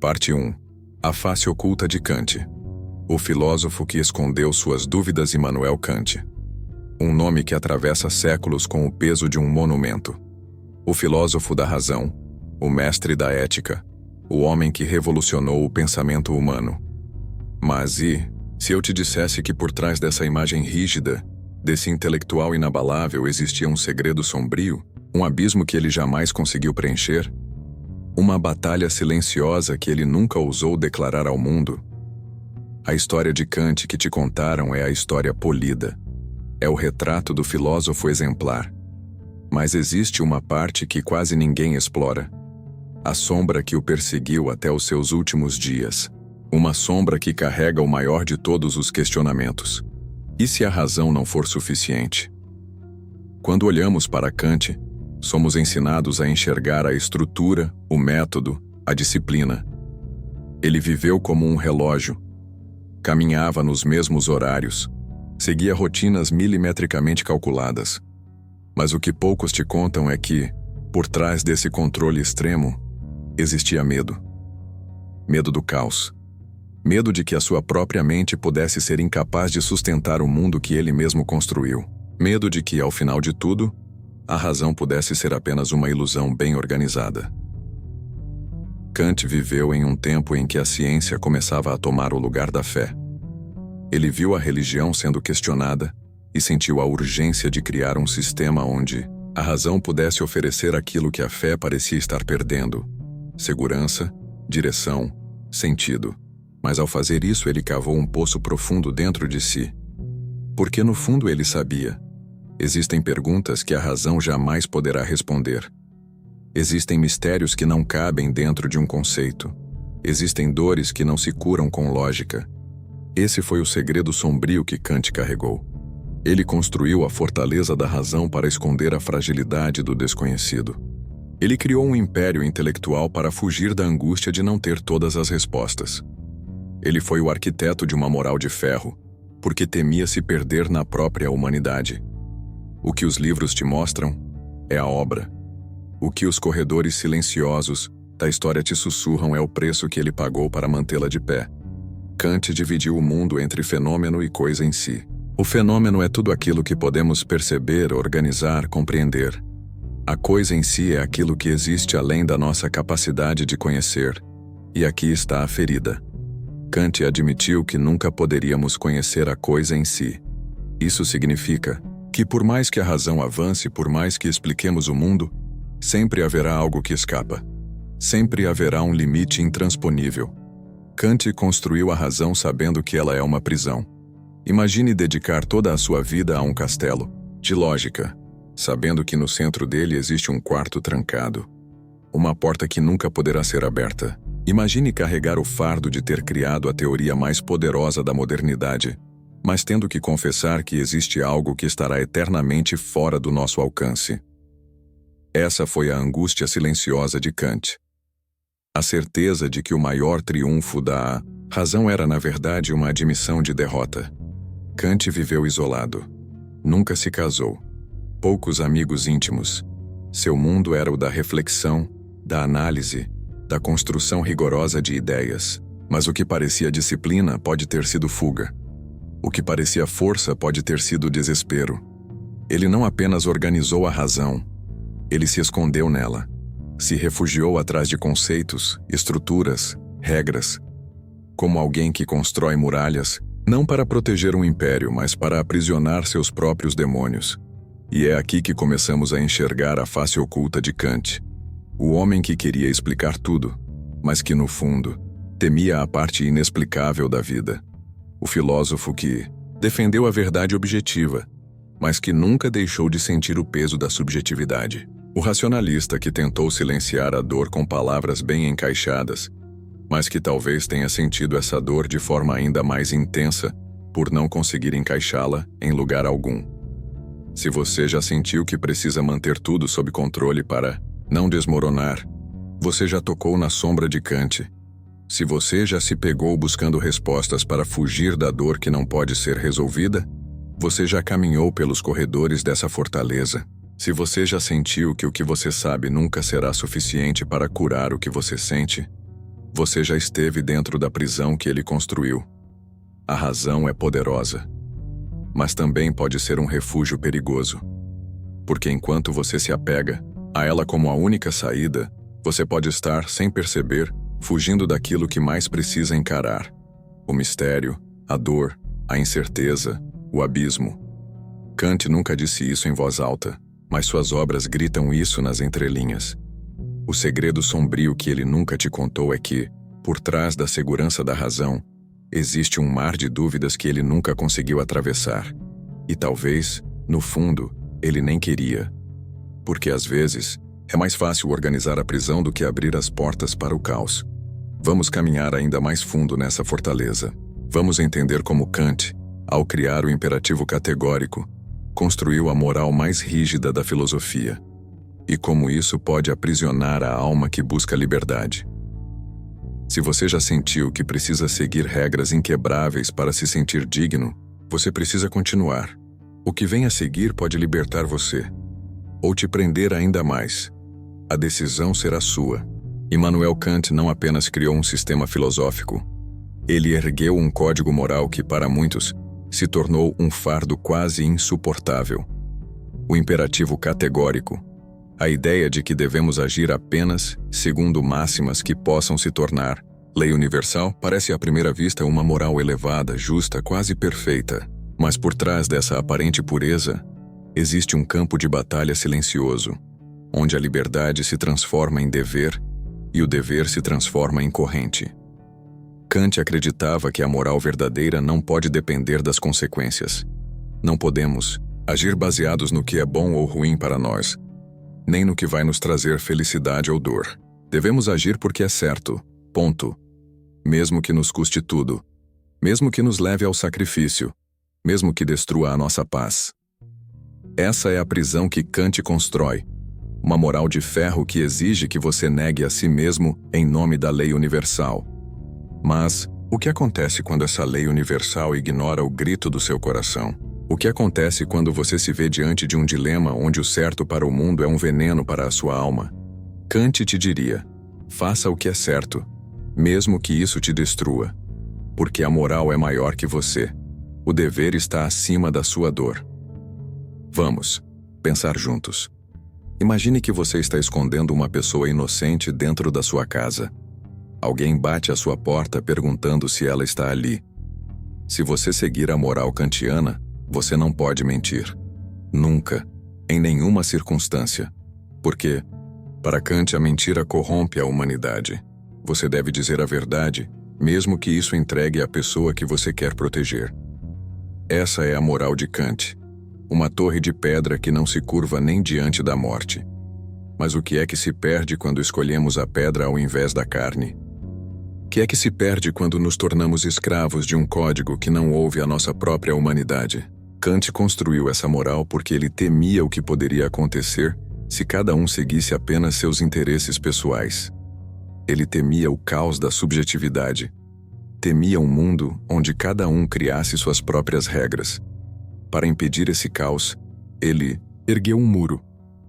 Parte 1. A face oculta de Kant. O filósofo que escondeu suas dúvidas, Immanuel Kant. Um nome que atravessa séculos com o peso de um monumento. O filósofo da razão, o mestre da ética, o homem que revolucionou o pensamento humano. Mas e, se eu te dissesse que por trás dessa imagem rígida, desse intelectual inabalável, existia um segredo sombrio, um abismo que ele jamais conseguiu preencher? Uma batalha silenciosa que ele nunca ousou declarar ao mundo? A história de Kant que te contaram é a história polida. É o retrato do filósofo exemplar. Mas existe uma parte que quase ninguém explora. A sombra que o perseguiu até os seus últimos dias. Uma sombra que carrega o maior de todos os questionamentos. E se a razão não for suficiente? Quando olhamos para Kant, somos ensinados a enxergar a estrutura, o método, a disciplina. Ele viveu como um relógio. Caminhava nos mesmos horários. Seguia rotinas milimetricamente calculadas. Mas o que poucos te contam é que, por trás desse controle extremo, existia medo. Medo do caos. Medo de que a sua própria mente pudesse ser incapaz de sustentar o mundo que ele mesmo construiu. Medo de que, ao final de tudo, a razão pudesse ser apenas uma ilusão bem organizada. Kant viveu em um tempo em que a ciência começava a tomar o lugar da fé. Ele viu a religião sendo questionada e sentiu a urgência de criar um sistema onde a razão pudesse oferecer aquilo que a fé parecia estar perdendo: segurança, direção, sentido. Mas ao fazer isso ele cavou um poço profundo dentro de si. Porque no fundo ele sabia: existem perguntas que a razão jamais poderá responder. Existem mistérios que não cabem dentro de um conceito. Existem dores que não se curam com lógica. Esse foi o segredo sombrio que Kant carregou. Ele construiu a fortaleza da razão para esconder a fragilidade do desconhecido. Ele criou um império intelectual para fugir da angústia de não ter todas as respostas. Ele foi o arquiteto de uma moral de ferro, porque temia se perder na própria humanidade. O que os livros te mostram é a obra. O que os corredores silenciosos da história te sussurram é o preço que ele pagou para mantê-la de pé. Kant dividiu o mundo entre fenômeno e coisa em si. O fenômeno é tudo aquilo que podemos perceber, organizar, compreender. A coisa em si é aquilo que existe além da nossa capacidade de conhecer. E aqui está a ferida. Kant admitiu que nunca poderíamos conhecer a coisa em si. Isso significa que por mais que a razão avance, por mais que expliquemos o mundo, sempre haverá algo que escapa. Sempre haverá um limite intransponível. Kant construiu a razão sabendo que ela é uma prisão. Imagine dedicar toda a sua vida a um castelo de lógica, sabendo que no centro dele existe um quarto trancado. Uma porta que nunca poderá ser aberta. Imagine carregar o fardo de ter criado a teoria mais poderosa da modernidade, mas tendo que confessar que existe algo que estará eternamente fora do nosso alcance. Essa foi a angústia silenciosa de Kant. A certeza de que o maior triunfo da razão era, na verdade, uma admissão de derrota. Kant viveu isolado. Nunca se casou. Poucos amigos íntimos. Seu mundo era o da reflexão, da análise, da construção rigorosa de ideias. Mas o que parecia disciplina pode ter sido fuga. O que parecia força pode ter sido desespero. Ele não apenas organizou a razão, ele se escondeu nela. Se refugiou atrás de conceitos, estruturas, regras. Como alguém que constrói muralhas, não para proteger um império, mas para aprisionar seus próprios demônios. E é aqui que começamos a enxergar a face oculta de Kant. O homem que queria explicar tudo, mas que, no fundo, temia a parte inexplicável da vida. O filósofo que defendeu a verdade objetiva, mas que nunca deixou de sentir o peso da subjetividade. O racionalista que tentou silenciar a dor com palavras bem encaixadas, mas que talvez tenha sentido essa dor de forma ainda mais intensa por não conseguir encaixá-la em lugar algum. Se você já sentiu que precisa manter tudo sob controle para não desmoronar, você já tocou na sombra de Kant. Se você já se pegou buscando respostas para fugir da dor que não pode ser resolvida, você já caminhou pelos corredores dessa fortaleza. Se você já sentiu que o que você sabe nunca será suficiente para curar o que você sente, Você já esteve dentro da prisão que ele construiu. A razão é poderosa, mas também pode ser um refúgio perigoso. Porque enquanto você se apega a ela como a única saída, você pode estar, sem perceber, fugindo daquilo que mais precisa encarar: o mistério, a dor, a incerteza, o abismo. Kant nunca disse isso em voz alta, mas suas obras gritam isso nas entrelinhas. O segredo sombrio que ele nunca te contou é que, por trás da segurança da razão, existe um mar de dúvidas que ele nunca conseguiu atravessar. E talvez, no fundo, ele nem queria. Porque às vezes, é mais fácil organizar a prisão do que abrir as portas para o caos. Vamos caminhar ainda mais fundo nessa fortaleza. Vamos entender como Kant, ao criar o imperativo categórico, construiu a moral mais rígida da filosofia. E como isso pode aprisionar a alma que busca liberdade. Se você já sentiu que precisa seguir regras inquebráveis para se sentir digno, você precisa continuar. O que vem a seguir pode libertar você, ou te prender ainda mais. A decisão será sua. Immanuel Kant não apenas criou um sistema filosófico. Ele ergueu um código moral que, para muitos, se tornou um fardo quase insuportável. O imperativo categórico. A ideia de que devemos agir apenas segundo máximas que possam se tornar lei universal parece à primeira vista uma moral elevada, justa, quase perfeita. Mas por trás dessa aparente pureza, existe um campo de batalha silencioso, onde a liberdade se transforma em dever e o dever se transforma em corrente. Kant acreditava que a moral verdadeira não pode depender das consequências. Não podemos agir baseados no que é bom ou ruim para nós, nem no que vai nos trazer felicidade ou dor. Devemos agir porque é certo, ponto. Mesmo que nos custe tudo, mesmo que nos leve ao sacrifício, mesmo que destrua a nossa paz. Essa é a prisão que Kant constrói, uma moral de ferro que exige que você negue a si mesmo em nome da lei universal. Mas, o que acontece quando essa lei universal ignora o grito do seu coração? O que acontece quando você se vê diante de um dilema onde o certo para o mundo é um veneno para a sua alma? Kant te diria: faça o que é certo, mesmo que isso te destrua. Porque a moral é maior que você. O dever está acima da sua dor. Vamos pensar juntos. Imagine que você está escondendo uma pessoa inocente dentro da sua casa. Alguém bate à sua porta perguntando se ela está ali. Se você seguir a moral kantiana, você não pode mentir. Nunca, em nenhuma circunstância. Porque, para Kant, a mentira corrompe a humanidade. Você deve dizer a verdade, mesmo que isso entregue a pessoa que você quer proteger. Essa é a moral de Kant. Uma torre de pedra que não se curva nem diante da morte. Mas o que é que se perde quando escolhemos a pedra ao invés da carne? O que é que se perde quando nos tornamos escravos de um código que não ouve a nossa própria humanidade? Kant construiu essa moral porque ele temia o que poderia acontecer se cada um seguisse apenas seus interesses pessoais. Ele temia o caos da subjetividade. Temia um mundo onde cada um criasse suas próprias regras. Para impedir esse caos, ele ergueu um muro,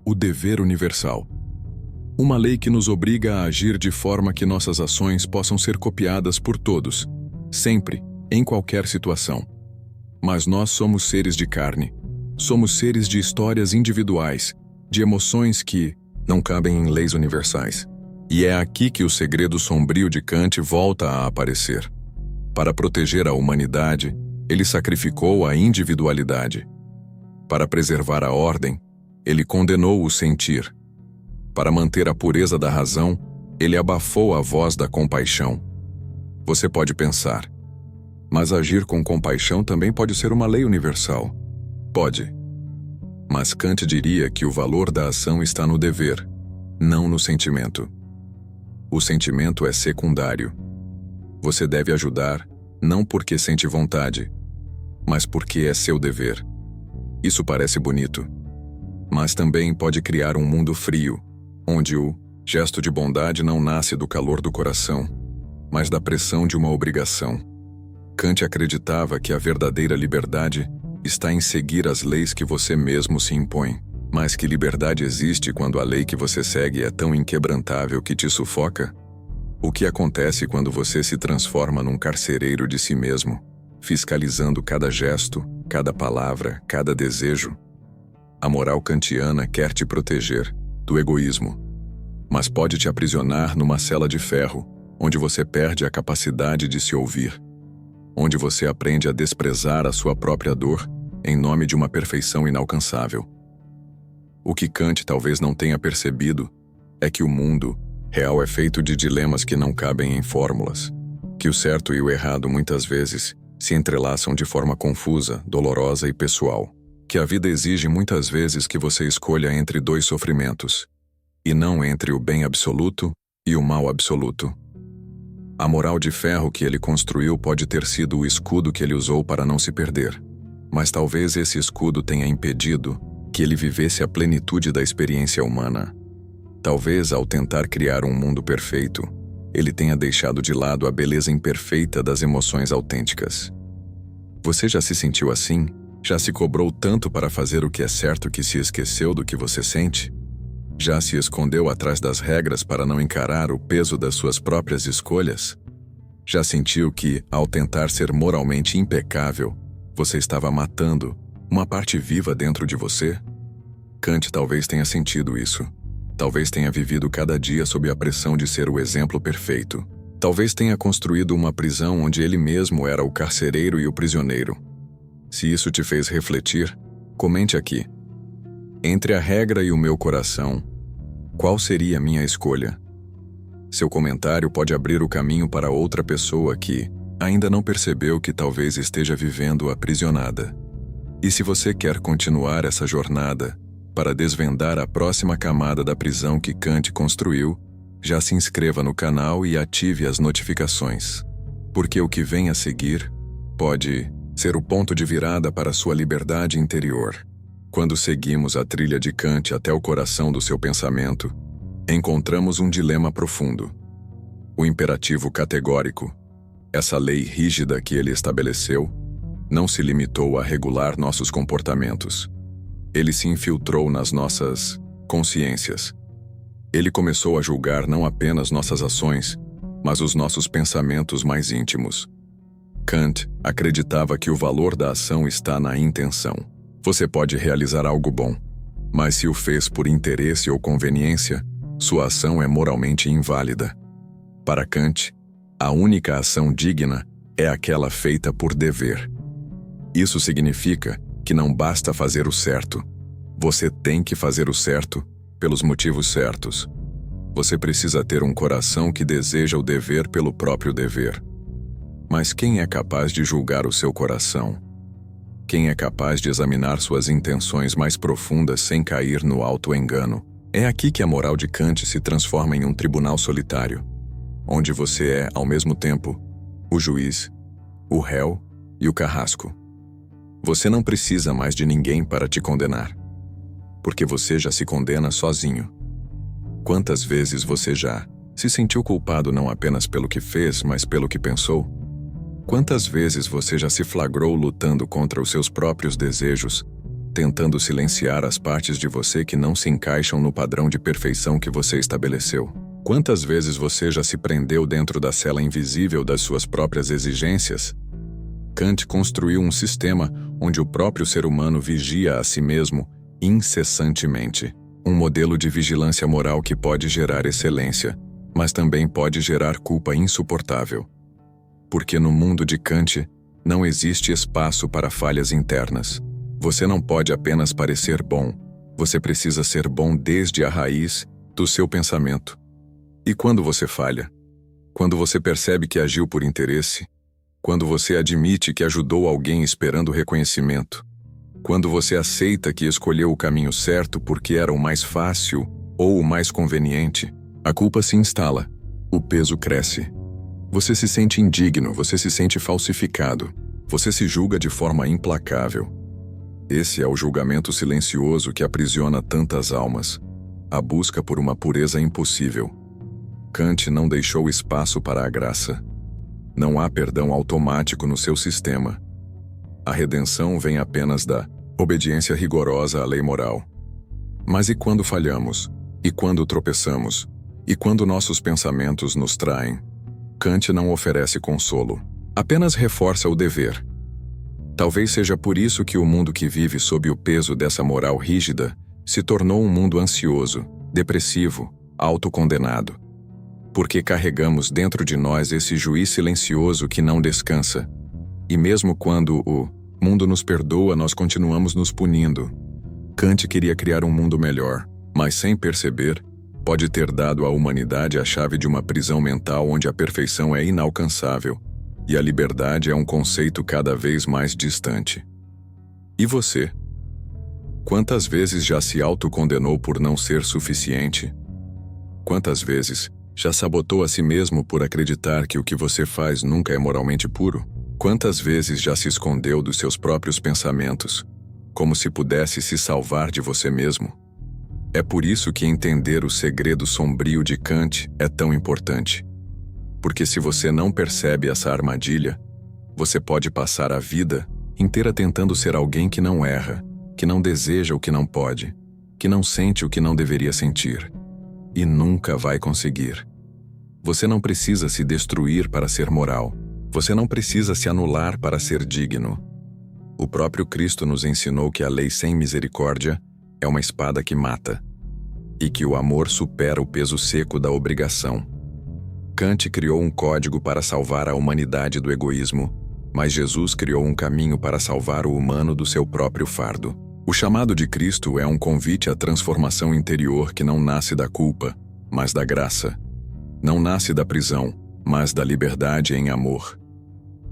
o dever universal. Uma lei que nos obriga a agir de forma que nossas ações possam ser copiadas por todos, sempre, em qualquer situação. Mas nós somos seres de carne. Somos seres de histórias individuais, de emoções que não cabem em leis universais. E é aqui que o segredo sombrio de Kant volta a aparecer. Para proteger a humanidade, ele sacrificou a individualidade. Para preservar a ordem, ele condenou o sentir. Para manter a pureza da razão, ele abafou a voz da compaixão. Você pode pensar: mas agir com compaixão também pode ser uma lei universal. Pode. Mas Kant diria que o valor da ação está no dever, não no sentimento. O sentimento é secundário. Você deve ajudar, não porque sente vontade, mas porque é seu dever. Isso parece bonito, mas também pode criar um mundo frio, onde o gesto de bondade não nasce do calor do coração, mas da pressão de uma obrigação. Kant acreditava que a verdadeira liberdade está em seguir as leis que você mesmo se impõe, mas que liberdade existe quando a lei que você segue é tão inquebrantável que te sufoca? O que acontece quando você se transforma num carcereiro de si mesmo, fiscalizando cada gesto, cada palavra, cada desejo? A moral kantiana quer te proteger do egoísmo, mas pode te aprisionar numa cela de ferro, onde você perde a capacidade de se ouvir, onde você aprende a desprezar a sua própria dor em nome de uma perfeição inalcançável. O que Kant talvez não tenha percebido é que o mundo real é feito de dilemas que não cabem em fórmulas, que o certo e o errado muitas vezes se entrelaçam de forma confusa, dolorosa e pessoal, que a vida exige muitas vezes que você escolha entre dois sofrimentos, e não entre o bem absoluto e o mal absoluto. A moral de ferro que ele construiu pode ter sido o escudo que ele usou para não se perder, mas talvez esse escudo tenha impedido que ele vivesse a plenitude da experiência humana. Talvez, ao tentar criar um mundo perfeito, ele tenha deixado de lado a beleza imperfeita das emoções autênticas. Você já se sentiu assim? Já se cobrou tanto para fazer o que é certo que se esqueceu do que você sente? Já se escondeu atrás das regras para não encarar o peso das suas próprias escolhas? Já sentiu que, ao tentar ser moralmente impecável, você estava matando uma parte viva dentro de você? Kant talvez tenha sentido isso. Talvez tenha vivido cada dia sob a pressão de ser o exemplo perfeito. Talvez tenha construído uma prisão onde ele mesmo era o carcereiro e o prisioneiro. Se isso te fez refletir, comente aqui. Entre a regra e o meu coração, qual seria a minha escolha? Seu comentário pode abrir o caminho para outra pessoa que ainda não percebeu que talvez esteja vivendo aprisionada. E se você quer continuar essa jornada para desvendar a próxima camada da prisão que Kant construiu, já se inscreva no canal e ative as notificações, porque o que vem a seguir pode ser o ponto de virada para sua liberdade interior. Quando seguimos a trilha de Kant até o coração do seu pensamento, encontramos um dilema profundo. O imperativo categórico, essa lei rígida que ele estabeleceu, não se limitou a regular nossos comportamentos. Ele se infiltrou nas nossas consciências. Ele começou a julgar não apenas nossas ações, mas os nossos pensamentos mais íntimos. Kant acreditava que o valor da ação está na intenção. Você pode realizar algo bom, mas se o fez por interesse ou conveniência, sua ação é moralmente inválida. Para Kant, a única ação digna é aquela feita por dever. Isso significa que não basta fazer o certo. Você tem que fazer o certo pelos motivos certos. Você precisa ter um coração que deseja o dever pelo próprio dever. Mas quem é capaz de julgar o seu coração? Quem é capaz de examinar suas intenções mais profundas sem cair no auto-engano? É aqui que a moral de Kant se transforma em um tribunal solitário, onde você é, ao mesmo tempo, o juiz, o réu e o carrasco. Você não precisa mais de ninguém para te condenar, porque você já se condena sozinho. Quantas vezes você já se sentiu culpado não apenas pelo que fez, mas pelo que pensou? Quantas vezes você já se flagrou lutando contra os seus próprios desejos, tentando silenciar as partes de você que não se encaixam no padrão de perfeição que você estabeleceu? Quantas vezes você já se prendeu dentro da cela invisível das suas próprias exigências? Kant construiu um sistema onde o próprio ser humano vigia a si mesmo incessantemente. Um modelo de vigilância moral que pode gerar excelência, mas também pode gerar culpa insuportável. Porque no mundo de Kant, não existe espaço para falhas internas. Você não pode apenas parecer bom, você precisa ser bom desde a raiz do seu pensamento. E quando você falha? Quando você percebe que agiu por interesse? Quando você admite que ajudou alguém esperando reconhecimento? Quando você aceita que escolheu o caminho certo porque era o mais fácil ou o mais conveniente, a culpa se instala, o peso cresce. Você se sente indigno, você se sente falsificado, você se julga de forma implacável. Esse é o julgamento silencioso que aprisiona tantas almas, a busca por uma pureza impossível. Kant não deixou espaço para a graça. Não há perdão automático no seu sistema. A redenção vem apenas da obediência rigorosa à lei moral. Mas e quando falhamos? E quando tropeçamos? E quando nossos pensamentos nos traem, Kant não oferece consolo, apenas reforça o dever. Talvez seja por isso que o mundo que vive sob o peso dessa moral rígida se tornou um mundo ansioso, depressivo, autocondenado. Porque carregamos dentro de nós esse juiz silencioso que não descansa. E mesmo quando o mundo nos perdoa, nós continuamos nos punindo. Kant queria criar um mundo melhor, mas sem perceber, pode ter dado à humanidade a chave de uma prisão mental onde a perfeição é inalcançável e a liberdade é um conceito cada vez mais distante. E você? Quantas vezes já se autocondenou por não ser suficiente? Quantas vezes já sabotou a si mesmo por acreditar que o que você faz nunca é moralmente puro? Quantas vezes já se escondeu dos seus próprios pensamentos, como se pudesse se salvar de você mesmo? É por isso que entender o segredo sombrio de Kant é tão importante. Porque se você não percebe essa armadilha, você pode passar a vida inteira tentando ser alguém que não erra, que não deseja o que não pode, que não sente o que não deveria sentir. E nunca vai conseguir. Você não precisa se destruir para ser moral. Você não precisa se anular para ser digno. O próprio Cristo nos ensinou que a lei sem misericórdia é uma espada que mata, e que o amor supera o peso seco da obrigação. Kant criou um código para salvar a humanidade do egoísmo, mas Jesus criou um caminho para salvar o humano do seu próprio fardo. O chamado de Cristo é um convite à transformação interior que não nasce da culpa, mas da graça. Não nasce da prisão, mas da liberdade em amor.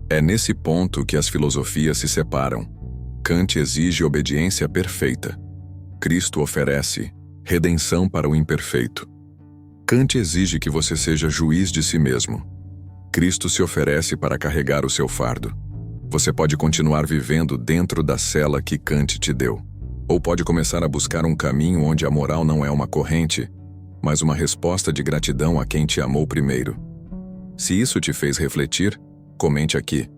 É nesse ponto que as filosofias se separam. Kant exige obediência perfeita. Cristo oferece redenção para o imperfeito. Kant exige que você seja juiz de si mesmo. Cristo se oferece para carregar o seu fardo. Você pode continuar vivendo dentro da cela que Kant te deu. Ou pode começar a buscar um caminho onde a moral não é uma corrente, mas uma resposta de gratidão a quem te amou primeiro. Se isso te fez refletir, comente aqui.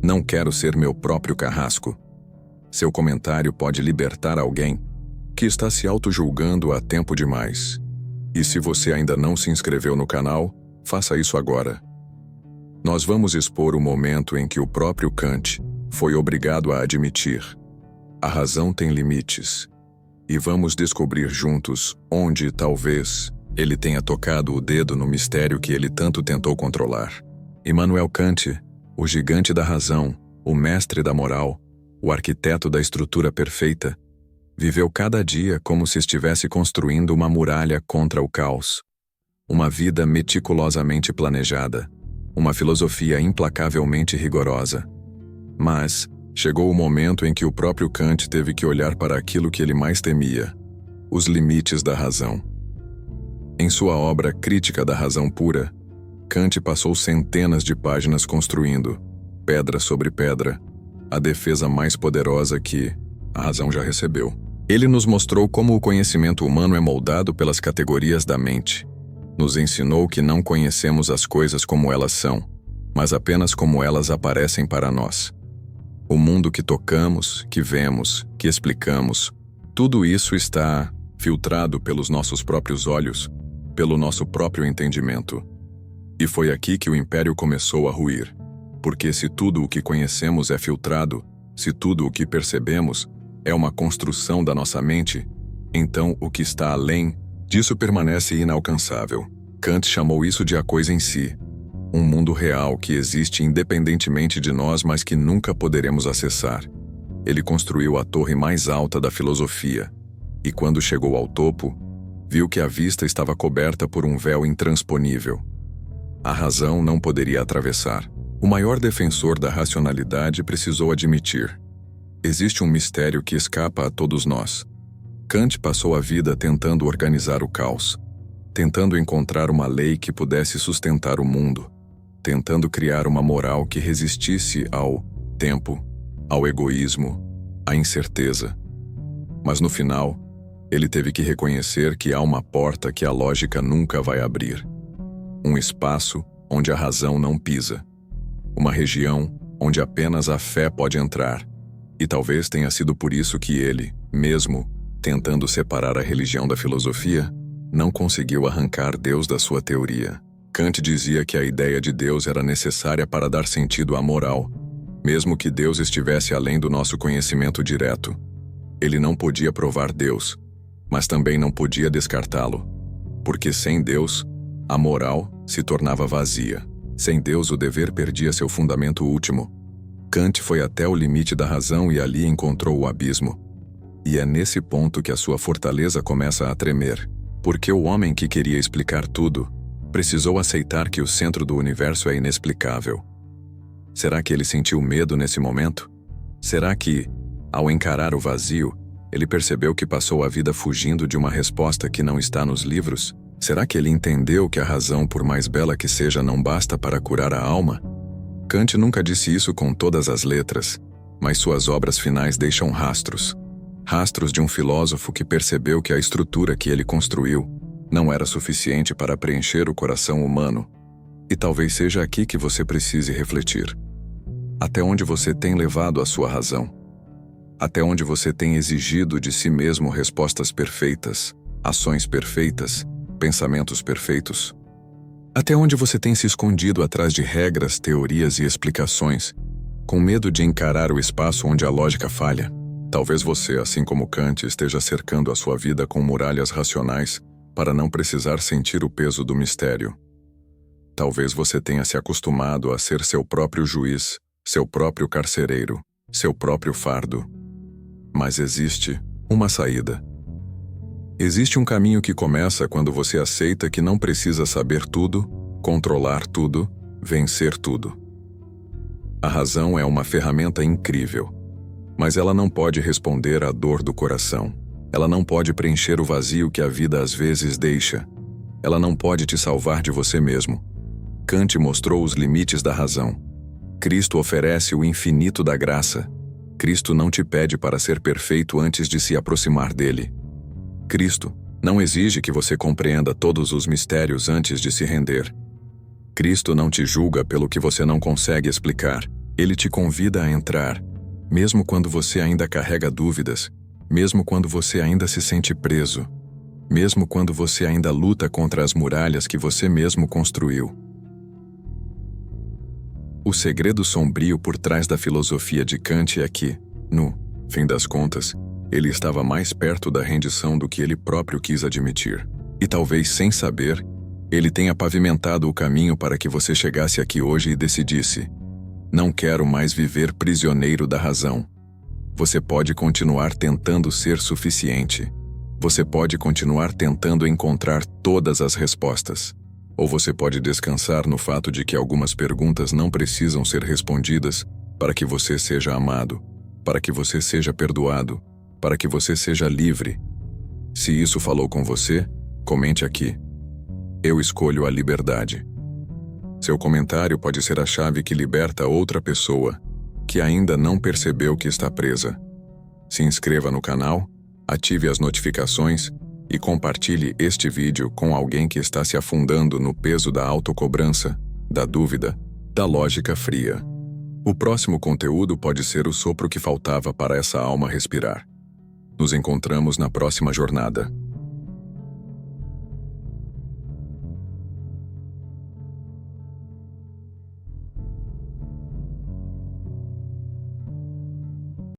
Não quero ser meu próprio carrasco. Seu comentário pode libertar alguém que está se auto-julgando há tempo demais. E se você ainda não se inscreveu no canal, faça isso agora. Nós vamos expor o momento em que o próprio Kant foi obrigado a admitir: a razão tem limites. E vamos descobrir juntos onde, talvez, ele tenha tocado o dedo no mistério que ele tanto tentou controlar. Immanuel Kant, o gigante da razão, o mestre da moral, o arquiteto da estrutura perfeita, viveu cada dia como se estivesse construindo uma muralha contra o caos. Uma vida meticulosamente planejada, uma filosofia implacavelmente rigorosa. Mas chegou o momento em que o próprio Kant teve que olhar para aquilo que ele mais temia: os limites da razão. Em sua obra Crítica da Razão Pura, Kant passou centenas de páginas construindo, pedra sobre pedra, a defesa mais poderosa que a razão já recebeu. Ele nos mostrou como o conhecimento humano é moldado pelas categorias da mente. Nos ensinou que não conhecemos as coisas como elas são, mas apenas como elas aparecem para nós. O mundo que tocamos, que vemos, que explicamos, tudo isso está filtrado pelos nossos próprios olhos, pelo nosso próprio entendimento. E foi aqui que o império começou a ruir. Porque se tudo o que conhecemos é filtrado, se tudo o que percebemos é uma construção da nossa mente, então o que está além disso permanece inalcançável. Kant chamou isso de a coisa em si, um mundo real que existe independentemente de nós, mas que nunca poderemos acessar. Ele construiu a torre mais alta da filosofia, e quando chegou ao topo, viu que a vista estava coberta por um véu intransponível. A razão não poderia atravessar. O maior defensor da racionalidade precisou admitir: existe um mistério que escapa a todos nós. Kant passou a vida tentando organizar o caos, tentando encontrar uma lei que pudesse sustentar o mundo, tentando criar uma moral que resistisse ao tempo, ao egoísmo, à incerteza. Mas no final, ele teve que reconhecer que há uma porta que a lógica nunca vai abrir. Um espaço onde a razão não pisa. Uma região onde apenas a fé pode entrar. E talvez tenha sido por isso que ele, mesmo tentando separar a religião da filosofia, não conseguiu arrancar Deus da sua teoria. Kant dizia que a ideia de Deus era necessária para dar sentido à moral, mesmo que Deus estivesse além do nosso conhecimento direto. Ele não podia provar Deus, mas também não podia descartá-lo, porque sem Deus, a moral se tornava vazia. Sem Deus, o dever perdia seu fundamento último. Kant foi até o limite da razão e ali encontrou o abismo. E é nesse ponto que a sua fortaleza começa a tremer, porque o homem que queria explicar tudo precisou aceitar que o centro do universo é inexplicável. Será que ele sentiu medo nesse momento? Será que, ao encarar o vazio, ele percebeu que passou a vida fugindo de uma resposta que não está nos livros? Será que ele entendeu que a razão, por mais bela que seja, não basta para curar a alma? Kant nunca disse isso com todas as letras, mas suas obras finais deixam rastros. Rastros de um filósofo que percebeu que a estrutura que ele construiu não era suficiente para preencher o coração humano. E talvez seja aqui que você precise refletir. Até onde você tem levado a sua razão? Até onde você tem exigido de si mesmo respostas perfeitas, ações perfeitas, pensamentos perfeitos? Até onde você tem se escondido atrás de regras, teorias e explicações, com medo de encarar o espaço onde a lógica falha? Talvez você, assim como Kant, esteja cercando a sua vida com muralhas racionais para não precisar sentir o peso do mistério. Talvez você tenha se acostumado a ser seu próprio juiz, seu próprio carcereiro, seu próprio fardo. Mas existe uma saída. Existe um caminho que começa quando você aceita que não precisa saber tudo, controlar tudo, vencer tudo. A razão é uma ferramenta incrível, mas ela não pode responder à dor do coração. Ela não pode preencher o vazio que a vida às vezes deixa. Ela não pode te salvar de você mesmo. Kant mostrou os limites da razão. Cristo oferece o infinito da graça. Cristo não te pede para ser perfeito antes de se aproximar dele. Cristo não exige que você compreenda todos os mistérios antes de se render. Cristo não te julga pelo que você não consegue explicar. Ele te convida a entrar, mesmo quando você ainda carrega dúvidas, mesmo quando você ainda se sente preso, mesmo quando você ainda luta contra as muralhas que você mesmo construiu. O segredo sombrio por trás da filosofia de Kant é que, no fim das contas, ele estava mais perto da rendição do que ele próprio quis admitir. E talvez sem saber, ele tenha pavimentado o caminho para que você chegasse aqui hoje e decidisse: não quero mais viver prisioneiro da razão. Você pode continuar tentando ser suficiente. Você pode continuar tentando encontrar todas as respostas. Ou você pode descansar no fato de que algumas perguntas não precisam ser respondidas para que você seja amado, para que você seja perdoado, para que você seja livre. Se isso falou com você, comente aqui. Eu escolho a liberdade. Seu comentário pode ser a chave que liberta outra pessoa que ainda não percebeu que está presa. Se inscreva no canal, ative as notificações e compartilhe este vídeo com alguém que está se afundando no peso da autocobrança, da dúvida, da lógica fria. O próximo conteúdo pode ser o sopro que faltava para essa alma respirar. Nos encontramos na próxima jornada.